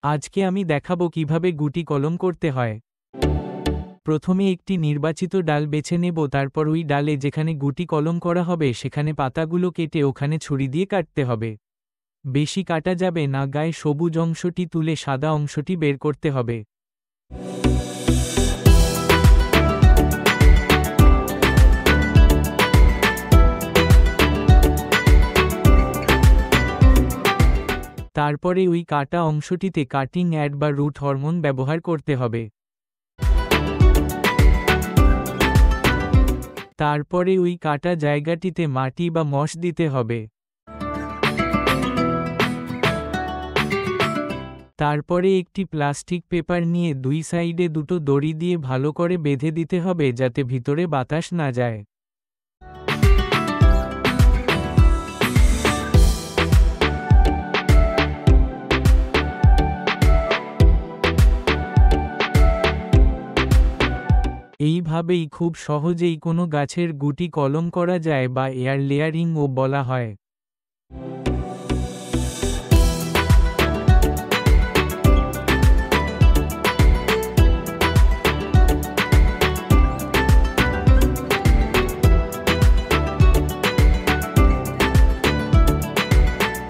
আজকে আমি দেখাবো কিভাবে গুটি কলম করতে হয়। প্রথমে একটি নির্বাচিত ডাল বেছে নেব, তারপর ওই ডালে যেখানে গুটি কলম করা হবে সেখানে পাতাগুলো কেটে ওখানে ছুরি দিয়ে কাটতে হবে। বেশি কাটা যাবে না, গায়ে সবুজ অংশটি তুলে সাদা অংশটি বের করতে হবে। তারপরে ওই কাটা অংশটিতে কাটিং অ্যাড বা রুট হরমোন ব্যবহার করতে হবে। তারপরে ওই কাটা জায়গাটিতে মাটি বা মস দিতে হবে। তারপরে একটি প্লাস্টিক পেপার নিয়ে দুই সাইডে দুটো দড়ি দিয়ে ভালো করে বেঁধে দিতে হবে যাতে ভিতরে বাতাস না যায়। এইভাবেই খুব সহজেই কোনো গাছের গুটি কলম করা যায় বা এয়ার লেয়ারিংও বলা হয়।